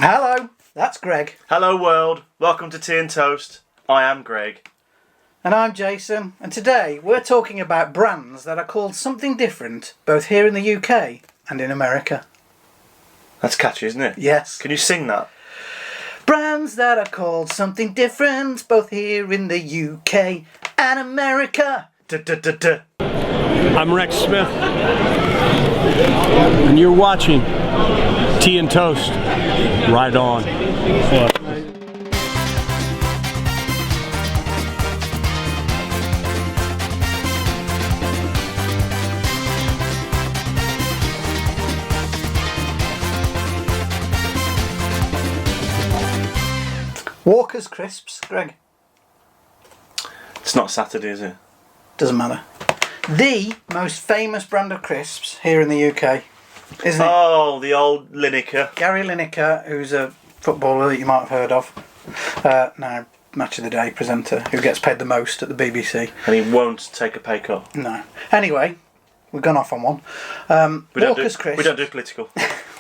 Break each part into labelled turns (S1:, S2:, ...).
S1: Hello, that's Greg.
S2: Hello world, welcome to Tea and Toast. I am Greg.
S1: And I'm Jason, and today we're talking about brands that are called something different both here in the UK and in America.
S2: That's catchy, isn't it?
S1: Yes.
S2: Can you sing that?
S1: Brands that are called something different both here in the UK and America. Da-da-da-da.
S3: I'm Rex Smith, and you're watching Tea and Toast. Right on.
S1: Walker's Crisps, Greg.
S2: It's not Saturday, is it?
S1: Doesn't matter. The most famous brand of crisps here in the UK, isn't it?
S2: Oh, the old Lineker.
S1: Gary Lineker, who's a footballer that you might have heard of. Now, Match of the Day presenter, who gets paid the most at the BBC.
S2: And he won't take a pay cut.
S1: No. Anyway, we've gone off on one. Walker's Crisps.
S2: We don't do political.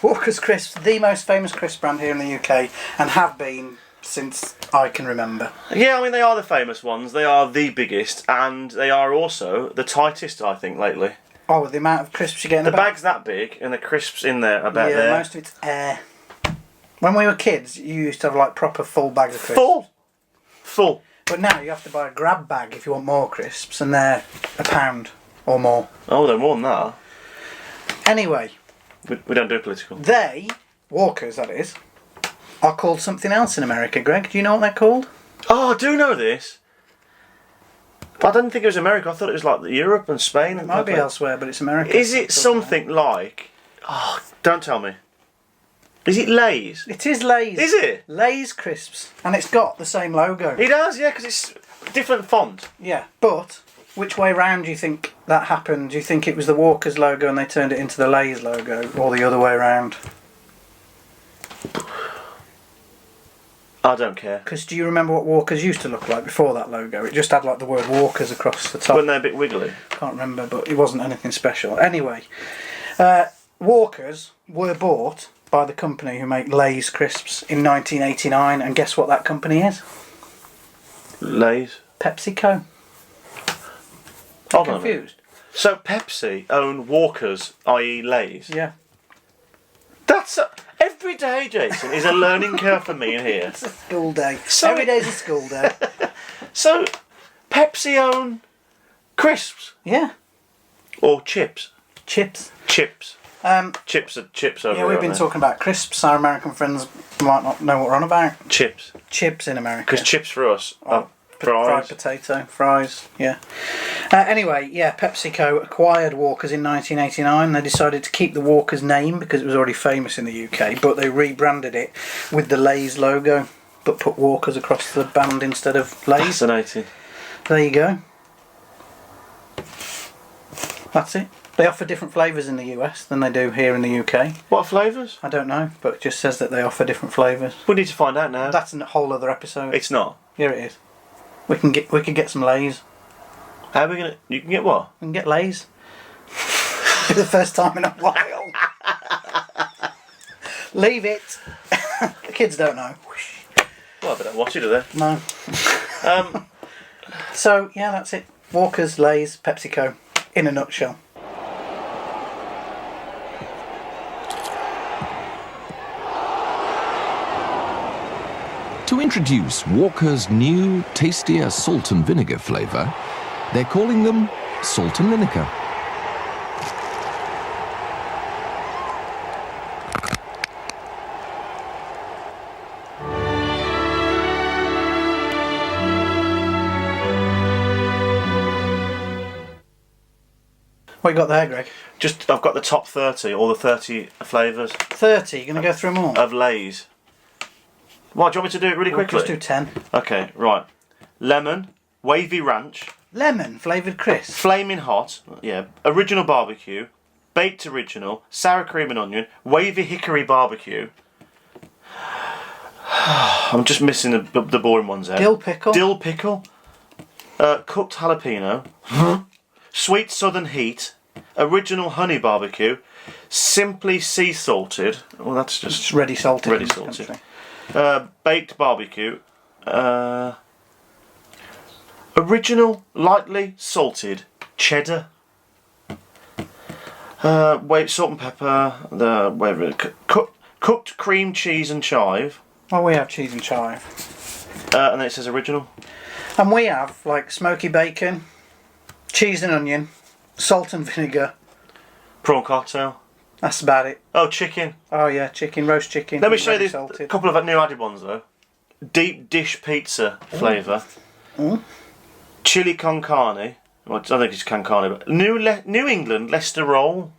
S1: Walker's Crisps, the most famous crisp brand here in the UK, and have been since I can remember.
S2: Yeah, I mean, they are the famous ones. They are the biggest, and they are also the tightest, I think, lately.
S1: Oh, the amount of crisps you get in
S2: The
S1: the bag.
S2: bag's that big, and the crisps in there are about
S1: Yeah,
S2: there.
S1: most of it's air. When we were kids, you used to have like proper full bags of crisps.
S2: Full.
S1: But now you have to buy a grab bag if you want more crisps, and they're £1 or more.
S2: Oh, they're more than that.
S1: Anyway,
S2: We don't do political.
S1: they, Walkers that is, are called something else in America. Greg, do you know what they're called?
S2: Oh, I do know this. But I didn't think it was America. I thought it was like Europe and Spain.
S1: It might be elsewhere, but it's America.
S2: Is it something like... Oh, don't tell me. Is it Lay's?
S1: It is Lay's.
S2: Is it?
S1: Lay's crisps. And it's got the same logo.
S2: It does, yeah, because it's different font.
S1: Yeah, but which way round do you think that happened? Do you think it was the Walker's logo and they turned it into the Lay's logo, or the other way round?
S2: I don't care.
S1: Because do you remember what Walker's used to look like before that logo? It just had like the word Walker's across the top.
S2: When they're a bit wiggly.
S1: Can't remember, but it wasn't anything special. Anyway, Walker's were bought by the company who make Lay's crisps in 1989, and guess what that company is?
S2: Lay's.
S1: PepsiCo.
S2: Hold on a minute.
S1: Confused?
S2: So Pepsi own Walkers, i.e. Lay's.
S1: Yeah.
S2: Every day, Jason, is a learning curve for me in here.
S1: It's a school day.
S2: So
S1: Every day's a school day.
S2: So, Pepsi own crisps?
S1: Yeah.
S2: Or chips?
S1: Chips.
S2: Chips. Chips are chips over
S1: Yeah, we've been talking about crisps. Our American friends might not know what we're on about.
S2: Chips.
S1: Chips in America.
S2: Because chips for us are
S1: Fried
S2: fries.
S1: potato, fries, yeah. Anyway, yeah, PepsiCo acquired Walker's in 1989. They decided to keep the Walker's name because it was already famous in the UK, but they rebranded it with the Lay's logo, but put Walker's across the band instead of Lay's.
S2: Fascinating.
S1: There you go. That's it. They offer different flavours in the US than they do here in the UK.
S2: What flavours?
S1: I don't know, but it just says that they offer different flavours.
S2: We need to find out now.
S1: That's a whole other episode.
S2: It's not.
S1: Here it is. We could get some Lay's.
S2: How are we gonna? You can get what?
S1: We can get Lay's. For the first time in a while. Leave it. The kids don't know.
S2: Well, I don't watch it, do they?
S1: No. So yeah, that's it. Walker's, Lay's, PepsiCo, in a nutshell.
S4: To introduce Walker's new, tastier salt and vinegar flavour, they're calling them Salt and Lineker.
S1: What you got there, Greg?
S2: I've got the top 30, all the 30 flavours
S1: 30. You're going to go through them all?
S2: of Lay's. What, do you want me to do it really
S1: We'll
S2: quickly?
S1: just do 10.
S2: Okay, right. Lemon, wavy ranch,
S1: Lemon flavoured crisp.
S2: flaming hot, yeah, original barbecue, baked original, sour cream and onion, wavy hickory barbecue. I'm just missing the boring ones there.
S1: Dill pickle.
S2: Dill pickle, cooked jalapeno, sweet southern heat, original honey barbecue, simply sea salted. Well, that's just
S1: It's ready salted.
S2: ready
S1: in this
S2: salted.
S1: country.
S2: Baked barbecue. Original lightly salted cheddar. Salt and pepper. Cooked cream cheese and chive.
S1: Well, we have cheese and chive.
S2: And then it says original.
S1: And we have, like, smoky bacon, cheese and onion, salt and vinegar.
S2: Prawn cocktail.
S1: That's about it.
S2: Oh, chicken.
S1: Oh, yeah, chicken, roast chicken.
S2: Let me show you
S1: ready
S2: these, a
S1: salted.
S2: couple of new added ones though. Deep dish pizza flavour. Chili con carne. Well, I don't think it's con carne, but New England Leicester roll.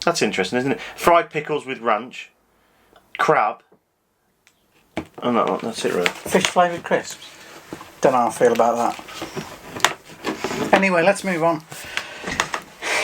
S2: That's interesting, isn't it? Fried pickles with ranch. Crab. And that's it really.
S1: Fish flavoured crisps. Don't know how I feel about that. Anyway, let's move on.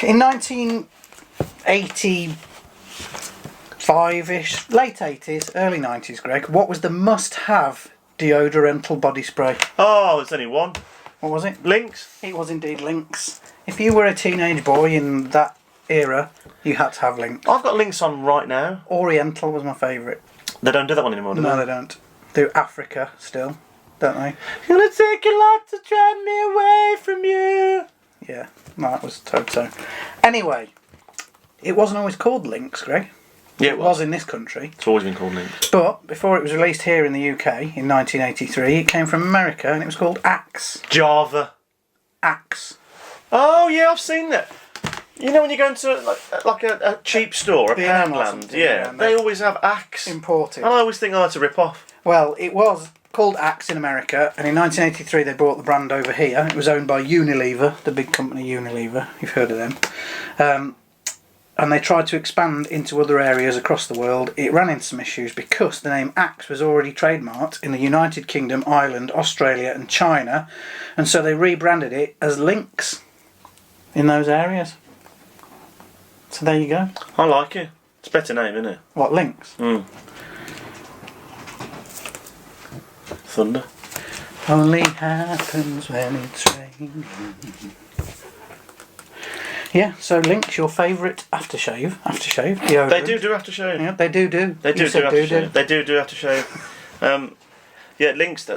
S1: In 1985-ish, late 80s, early 90s, Greg, what was the must-have deodorantal body spray?
S2: Oh, there's only one.
S1: What was it?
S2: Lynx.
S1: It was indeed Lynx. If you were a teenage boy in that era, you had to have Lynx.
S2: I've got Lynx on right now.
S1: Oriental was my favourite.
S2: They don't do that one anymore, do
S1: No,
S2: they?
S1: they don't. Do Africa still, don't they?
S2: Gonna take a lot to drive me away from you.
S1: Yeah, no, that was Toto. Anyway, it wasn't always called Lynx, Greg.
S2: Yeah,
S1: It was in this country.
S2: It's always been called Lynx.
S1: But before it was released here in the UK in 1983, it came from America and it was called Axe.
S2: Java.
S1: Axe.
S2: Oh yeah, I've seen that. You know when you go into like a cheap store, a
S1: B&M or
S2: Poundland,
S1: something,
S2: yeah,
S1: yeah, and
S2: they always have Axe.
S1: Imported.
S2: And I always think, oh, it's a rip-off.
S1: Well, it was called Axe in America, and in 1983 they brought the brand over here. It was owned by Unilever, the big company Unilever. You've heard of them. And they tried to expand into other areas across the world. It ran into some issues because the name Axe was already trademarked in the United Kingdom, Ireland, Australia and China, and so they rebranded it as Lynx in those areas. So there you go.
S2: I like it. It's a better name, isn't it?
S1: What, Lynx?
S2: Thunder.
S1: Only happens when it's raining. Yeah, so Lynx, your favourite aftershave deodorant.
S2: They do aftershave.
S1: Yeah, they do.
S2: They do
S1: You said
S2: aftershave. They do aftershave. Yeah, Lynx.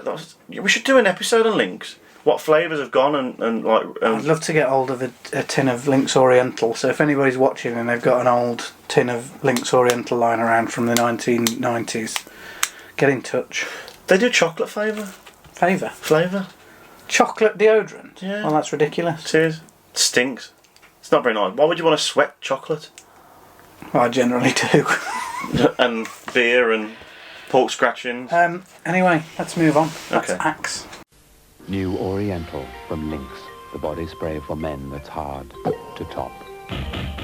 S2: We should do an episode on Lynx. What flavours have gone and like.
S1: I'd love to get hold of a tin of Lynx Oriental. So if anybody's watching and they've got an old tin of Lynx Oriental lying around from the 1990s, get in touch.
S2: They do chocolate flavour. Flavour.
S1: Chocolate deodorant?
S2: Yeah.
S1: Well, that's ridiculous.
S2: It is. It stinks. It's not very nice. Why would you want to sweat chocolate?
S1: Well, I generally do.
S2: And beer and pork scratchings.
S1: Anyway, let's move on. That's
S2: Okay.
S1: Axe.
S5: New Oriental from Lynx, the body spray for men that's hard to top.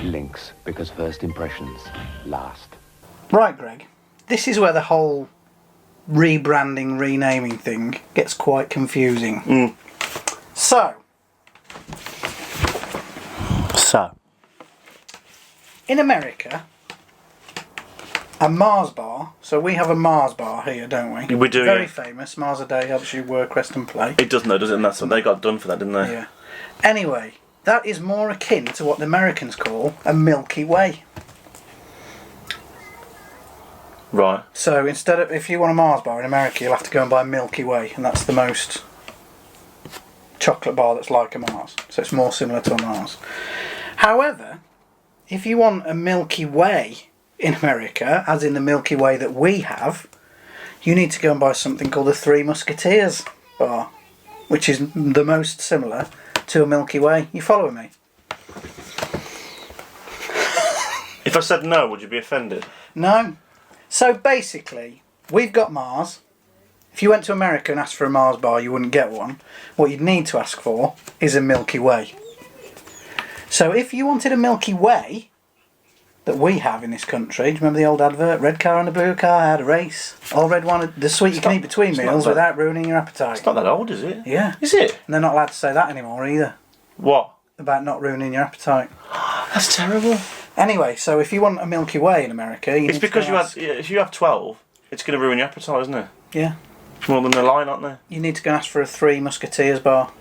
S5: Lynx, because first impressions last.
S1: Right, Greg. This is where the whole rebranding, renaming thing gets quite confusing. So, in America, a Mars bar. So we have a Mars bar here, don't we?
S2: We do,
S1: Very
S2: yeah.
S1: famous. Mars a day helps you work, rest and play.
S2: It doesn't though, does it? And that's what they got done for that, didn't they?
S1: Yeah. Anyway, that is more akin to what the Americans call a Milky Way.
S2: Right.
S1: So instead of, if you want a Mars bar in America, you'll have to go and buy a Milky Way, and that's the most chocolate bar that's like a Mars. So it's more similar to a Mars. However, if you want a Milky Way in America, as in the Milky Way that we have, you need to go and buy something called the Three Musketeers bar, which is the most similar to a Milky Way. You following me?
S2: If I said no, would you be offended?
S1: No. So basically, we've got Mars. If you went to America and asked for a Mars bar, you wouldn't get one. What you'd need to ask for is a Milky Way. So if you wanted a Milky Way that we have in this country, do you remember the old advert? Red car and a blue car, had a race. All red one, the sweet you can eat between
S2: it's not
S1: meals
S2: that-
S1: without ruining your appetite.
S2: It's not that old, is it?
S1: Yeah.
S2: Is it?
S1: And they're not allowed to say that anymore either,
S2: What?
S1: about not ruining your appetite.
S2: That's terrible.
S1: Anyway, so if you want a Milky Way in America, you
S2: It's
S1: need to
S2: because
S1: go and ask.
S2: if you have 12, it's going to ruin your appetite, isn't it?
S1: Yeah.
S2: It's more than a line, aren't they?
S1: You need to go and ask for a Three Musketeers bar.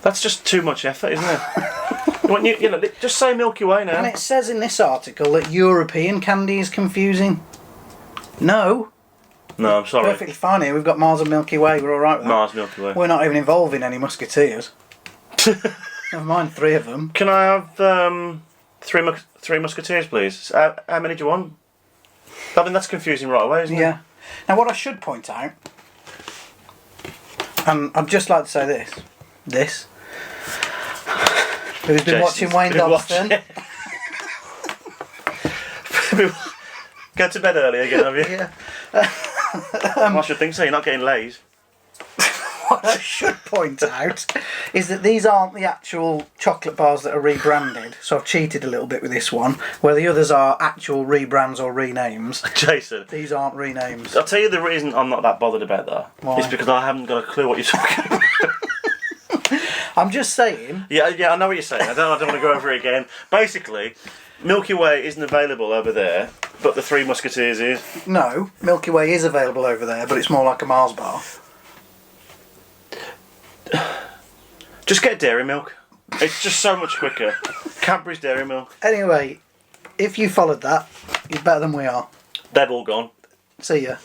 S2: That's just too much effort, isn't it? You know, just say Milky Way now.
S1: And it says in this article that European candy is confusing. No.
S2: No, I'm sorry.
S1: Perfectly fine here. We've got Mars and Milky Way. We're all right with that.
S2: Mars, Milky Way.
S1: We're not even involving any musketeers. Never mind 3 of them.
S2: Can I have three musketeers, please? How many do you want? I mean, that's confusing right away, isn't it?
S1: Yeah. Now, what I should point out, and I'd just like to say this. Who's been watching Wayne Dobson?
S2: Go to bed early again, have you?
S1: Yeah.
S2: I should think so. You're not getting lays.
S1: What I should point out is that these aren't the actual chocolate bars that are rebranded, so I've cheated a little bit with this one, where the others are actual rebrands or renames.
S2: Jason.
S1: These aren't renames.
S2: I'll tell you the reason I'm not that bothered about that.
S1: Why?
S2: It's because I haven't got a clue what you're talking about.
S1: I'm just saying.
S2: Yeah, I know what you're saying. I don't want to go over it again. Basically, Milky Way isn't available over there, but the Three Musketeers is.
S1: No, Milky Way is available over there, but it's more like a Mars bar.
S2: Just get dairy milk. It's just so much quicker. Cadbury's dairy milk.
S1: Anyway, if you followed that, you're better than we are.
S2: They've all gone.
S1: See ya.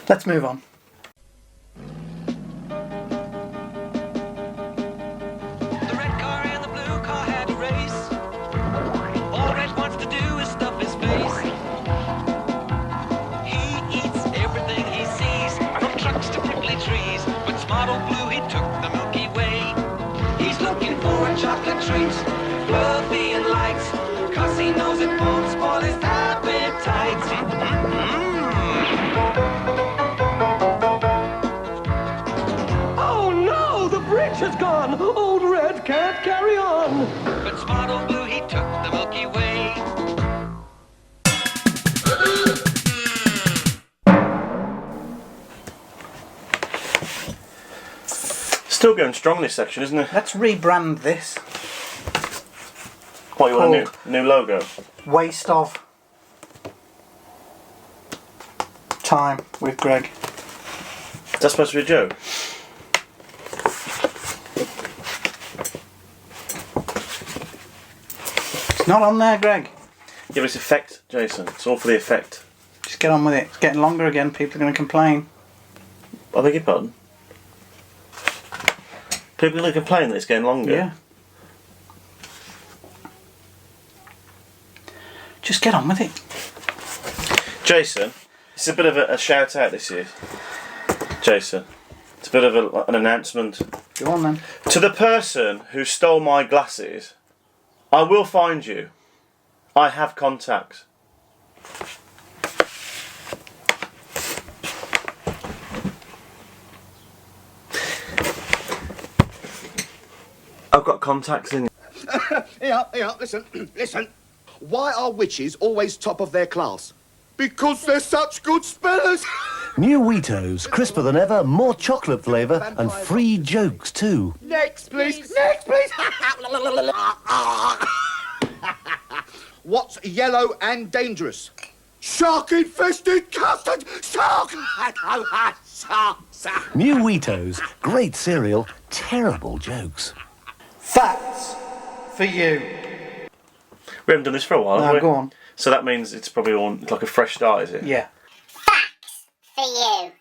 S1: Let's move on.
S6: The red car and the blue car had a race. All Red wants to do is stuff his face. He eats everything he sees, from trucks to prickly trees. But smart old Blue, he took the Milky Way. He's looking for a chocolate treat, fluffy and light, 'cause he knows it won't spoil his appetite. Oh no, the bridge has gone. Old Red can't carry on. But smart old Blue, he took the Milky Way.
S2: Still going strong this section, isn't it?
S1: Let's rebrand this.
S2: What, you want a new logo?
S1: Waste of time with Greg.
S2: Is that supposed to be a joke?
S1: It's not on there, Greg.
S2: Yeah, but it's effect, Jason. It's all for the effect.
S1: Just get on with it. It's getting longer again. People are going to complain.
S2: I beg your pardon? People are complaining that it's getting longer.
S1: Yeah. Just get on with it.
S2: Jason, it's a bit of a shout out this year. Jason, it's a bit of an announcement.
S1: Go on then.
S2: To the person who stole my glasses, I will find you. I have contacts. I've got contacts in.
S7: Here, listen. Why are witches always top of their class? Because they're such good spellers.
S8: New Wheatos, crisper than ever, more chocolate flavour, and free jokes too.
S7: Next, please. Next, please. What's yellow and dangerous? Shark-infested custard. Shark.
S8: New Wheatos, great cereal, terrible jokes.
S1: Facts for you.
S2: We haven't done this for a while, have
S1: No,
S2: we?
S1: go on.
S2: So that means it's probably all like a fresh start, is it?
S1: Yeah.
S9: Facts for you.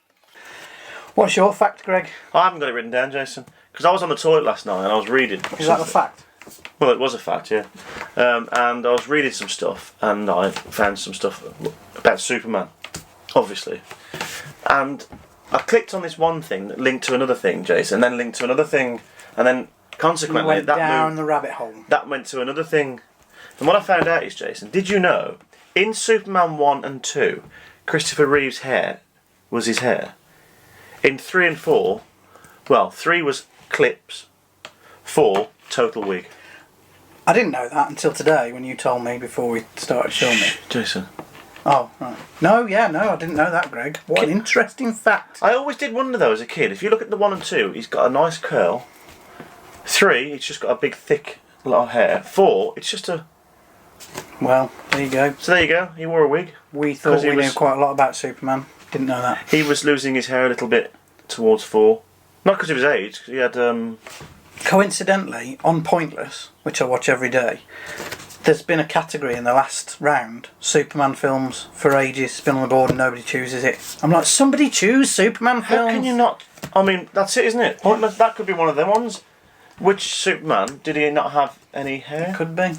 S1: What's your fact, Greg?
S2: I haven't got it written down, Jason, because I was on the toilet last night and I was reading.
S1: Is that a fact?
S2: Well, it was a fact, yeah. And I was reading some stuff, and I found some stuff about Superman, obviously. And I clicked on this one thing that linked to another thing, Jason, and then linked to another thing, and then consequently
S1: You went
S2: that
S1: down
S2: moved,
S1: the rabbit hole.
S2: that went to another thing. And what I found out is, Jason, did you know, in Superman 1 and 2, Christopher Reeve's hair was his hair. In 3 and 4, well, 3 was clips, 4, total wig.
S1: I didn't know that until today when you told me before we started filming.
S2: Jason.
S1: Oh, right. No, I didn't know that, Greg. What an interesting fact.
S2: I always did wonder though as a kid, if you look at the 1 and 2, he's got a nice curl. 3, he's just got a big thick lot of hair. 4, it's just a...
S1: Well, there you go.
S2: So there you go, he wore a wig.
S1: We thought
S2: 'Cause he
S1: we knew
S2: was-
S1: quite a lot about Superman. Didn't know that.
S2: He was losing his hair a little bit towards 4. Not because of his age, 'cause he had
S1: Coincidentally, on Pointless, which I watch every day, there's been a category in the last round, Superman films, for ages. It's been on the board and nobody chooses it. I'm like, somebody choose Superman films.
S2: How can you not? I mean, that's it, isn't it? Pointless. That could be one of them ones. Which Superman did he not have any hair?
S1: Could be.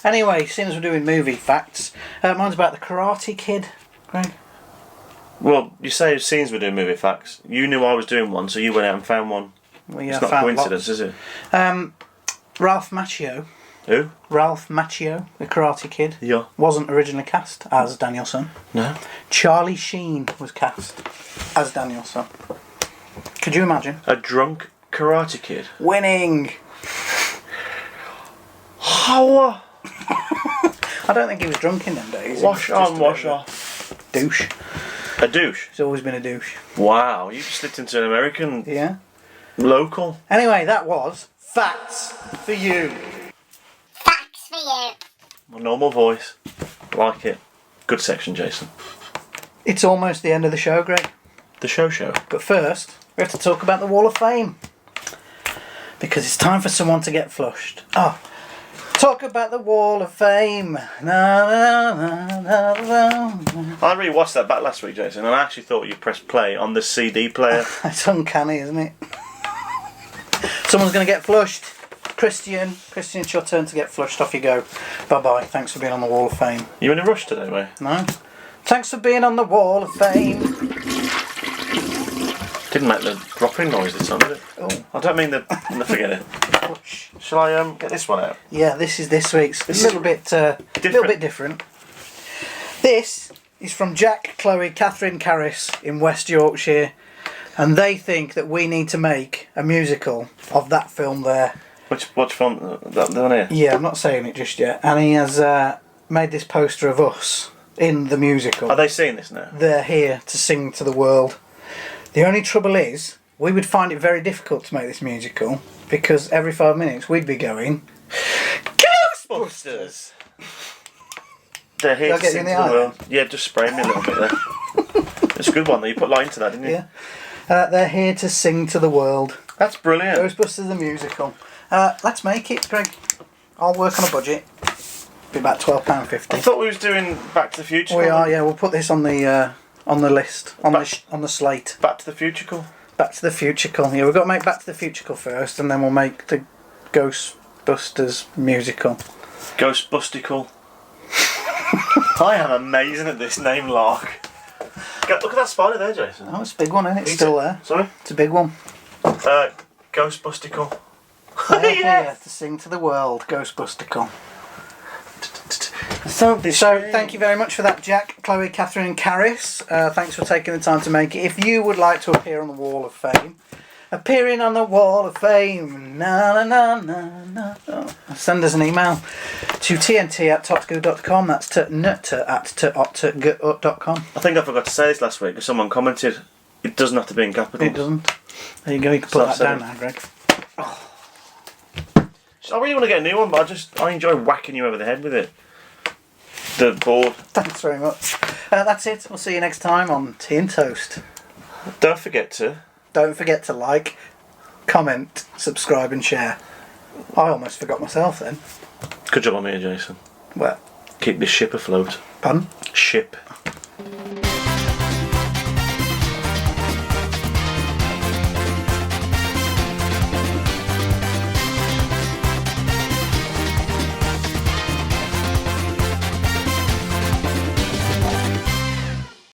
S1: Anyway, seeing as we're doing movie facts, mine's about the Karate Kid, Greg.
S2: Well, you say scenes we're doing movie facts. You knew I was doing one, so you went out and found one.
S1: Well, yeah,
S2: it's not coincidence, is it?
S1: Ralph Macchio.
S2: Who?
S1: Ralph Macchio, the Karate Kid.
S2: Yeah.
S1: Wasn't originally cast as Danielson.
S2: No.
S1: Charlie Sheen was cast as Danielson. Could you imagine?
S2: A drunk Karate Kid.
S1: Winning!
S2: How?
S1: I don't think he was drunk in them days.
S2: Wash on, wash off.
S1: Douche.
S2: A douche?
S1: He's always been a douche.
S2: Wow, you just slipped into an American
S1: Yeah.
S2: local.
S1: Anyway, that was Facts for You.
S9: Facts for you.
S2: My normal voice. Like it. Good section, Jason.
S1: It's almost the end of the show, Greg.
S2: The show.
S1: But first, we have to talk about the Wall of Fame. Because it's time for someone to get flushed. Oh, talk about the Wall of Fame. Na, na, na, na, na, na.
S2: I rewatched that back last week, Jason, and I actually thought you pressed play on the CD player.
S1: It's uncanny, isn't it? Someone's going to get flushed. Christian, it's your turn to get flushed. Off you go. Bye-bye. Thanks for being on the Wall of Fame.
S2: You in a rush today, mate?
S1: No? Thanks for being on the Wall of Fame.
S2: Didn't make the dropping noise this time, did it?
S1: Oh.
S2: I don't mean the... no, forget it. Shall I get this one out?
S1: Yeah, this is this week's. A little bit different. This is from Jack, Chloe, Catherine Carris in West Yorkshire, and they think that we need to make a musical of that film there.
S2: Which film? That one here?
S1: Yeah, I'm not saying it just yet. And he has made this poster of us in the musical.
S2: Are they seeing this now?
S1: They're here to sing to the world. The only trouble is, we would find it very difficult to make this musical because every 5 minutes we'd be going, Ghostbusters!
S2: They're here
S1: Did I
S2: to
S1: get you
S2: sing
S1: in
S2: to
S1: the
S2: the
S1: eye
S2: world. Yeah, just spray me a little bit there. It's a good one though. You put light into that, didn't you?
S1: Yeah. They're here to sing to the world.
S2: That's brilliant.
S1: Ghostbusters the musical. Let's make it, Greg. I'll work on a budget. Be about £12.50.
S2: I thought we was doing Back to the Future.
S1: We are, yeah. We'll put this on the list, on the slate.
S2: Back to the Future.
S1: Back to the Future. Yeah, we've got to make Back to the Future first, and then we'll make the Ghostbusters musical.
S2: Ghostbustical. I am amazing at this name, Lark. Look at that spider there, Jason.
S1: Oh, it's a big one, isn't it? It's still there.
S2: Sorry?
S1: It's a big one.
S2: Ghostbustical.
S1: They're here to sing to the world, Ghostbustical. So, thank you very much for that, Jack, Chloe, Catherine and Carris. Thanks for taking the time to make it. If you would like to appear on the Wall of Fame, appearing on the Wall of Fame, na na na na na, send us an email to tnt@totgo.com. That's tnt@tot.com.
S2: I think I forgot to say this last week because someone commented it doesn't have to be in capitals.
S1: It doesn't. There you go, you can put that down now, Greg.
S2: Oh. I really want to get a new one, but I enjoy whacking you over the head with it. The board.
S1: Thanks very much. That's it. We'll see you next time on Tea and Toast.
S2: Don't forget to
S1: like, comment, subscribe and share. I almost forgot myself then.
S2: Good job on me, Jason.
S1: Well,
S2: keep this ship afloat.
S1: Pardon?
S2: Ship.